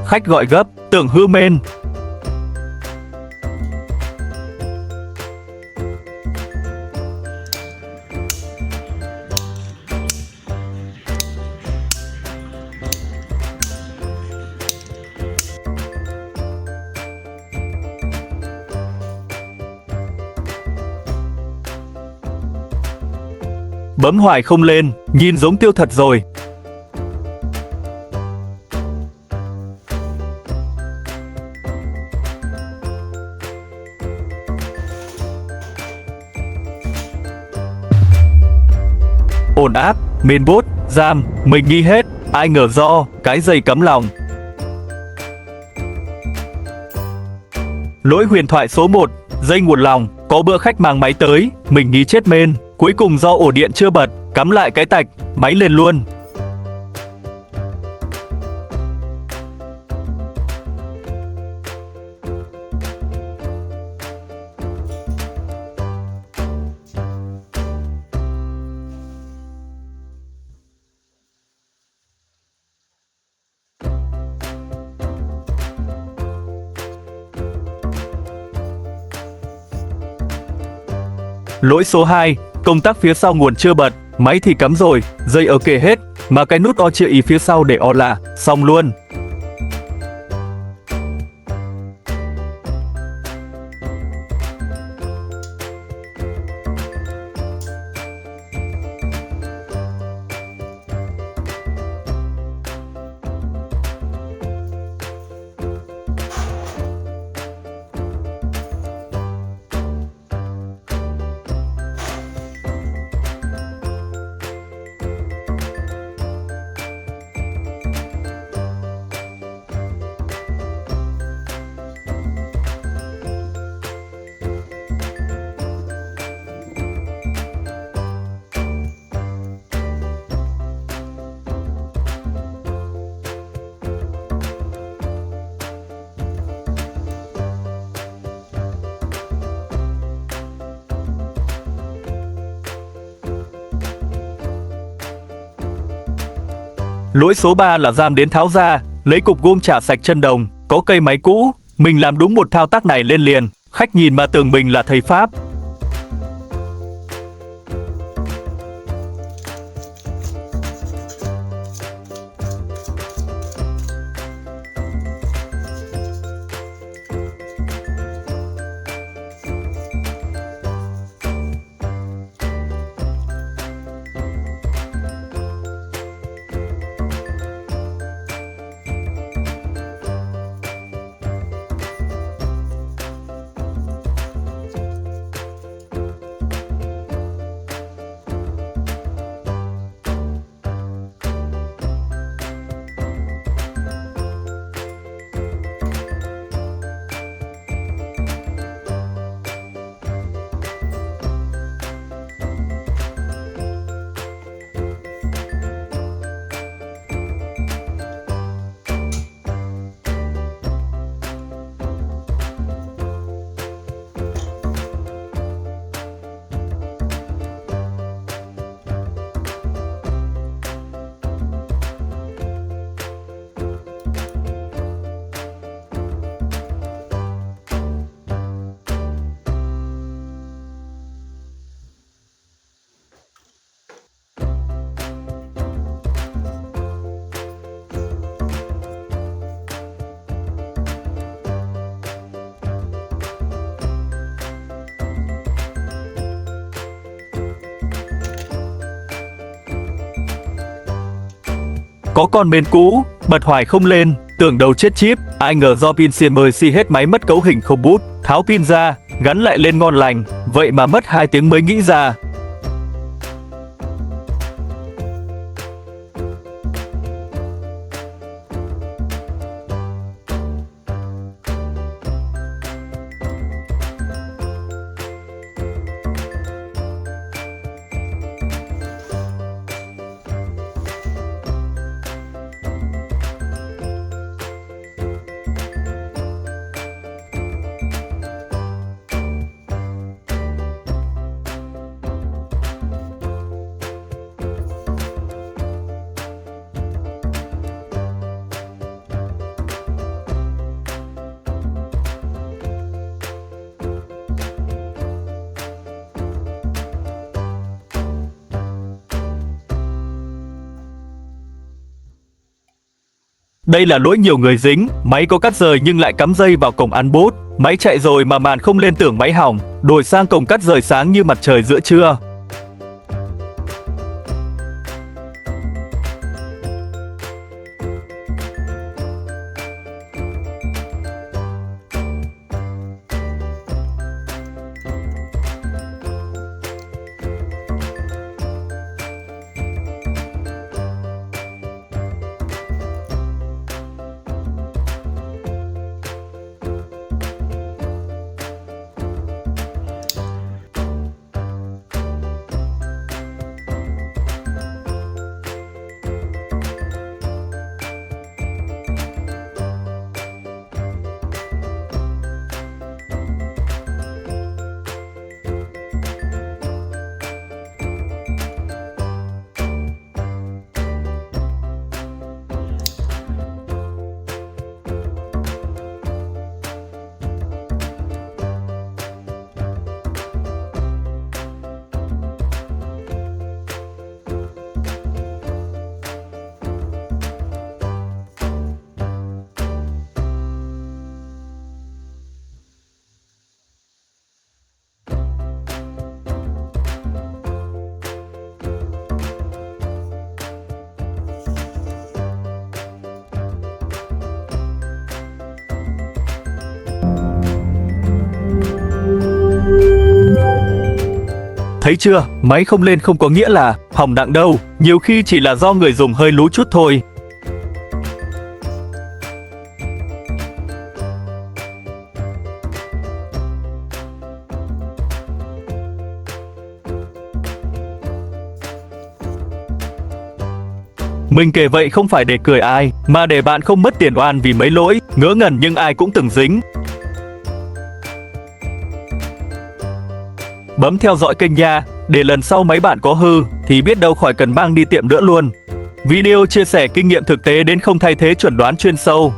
Khách gọi gấp, tưởng hư men. Bấm hoài không lên, nhìn giống tiêu thật rồi. Ổn áp, mainboard, RAM, mình nghi hết, ai ngờ do cái dây cắm lòng. Lỗi huyền thoại số 1, dây nguồn lòng, có bữa khách mang máy tới, mình nghi chết main, cuối cùng do ổ điện chưa bật, cắm lại cái tạch, máy lên luôn. Lỗi số 2, công tắc phía sau nguồn chưa bật, máy thì cắm rồi, dây ok hết, mà cái nút on chưa ý phía sau để on là, xong luôn. Lỗi số 3 là RAM đến tháo ra, lấy cục gôm chả sạch chân đồng, có cây máy cũ, mình làm đúng một thao tác này lên liền, khách nhìn mà tưởng mình là thầy Pháp. Có con main cũ, bật hoài không lên, tưởng đầu chết chip, ai ngờ do pin CMC hết máy mất cấu hình không bút, tháo pin ra, gắn lại lên ngon lành, vậy mà mất 2 tiếng mới nghĩ ra. Đây là lỗi nhiều người dính, máy có cắt rời nhưng lại cắm dây vào cổng ăn bút. Máy chạy rồi mà màn không lên tưởng máy hỏng, đổi sang cổng cắt rời sáng như mặt trời giữa trưa. Thấy chưa, máy không lên không có nghĩa là hỏng nặng đâu, nhiều khi chỉ là do người dùng hơi lú chút thôi. Mình kể vậy không phải để cười ai, mà để bạn không mất tiền oan vì mấy lỗi, ngớ ngẩn nhưng ai cũng từng dính. Bấm theo dõi kênh nha, để lần sau máy bạn có hư, thì biết đâu khỏi cần mang đi tiệm nữa luôn. Video chia sẻ kinh nghiệm thực tế đến không thay thế chuẩn đoán chuyên sâu.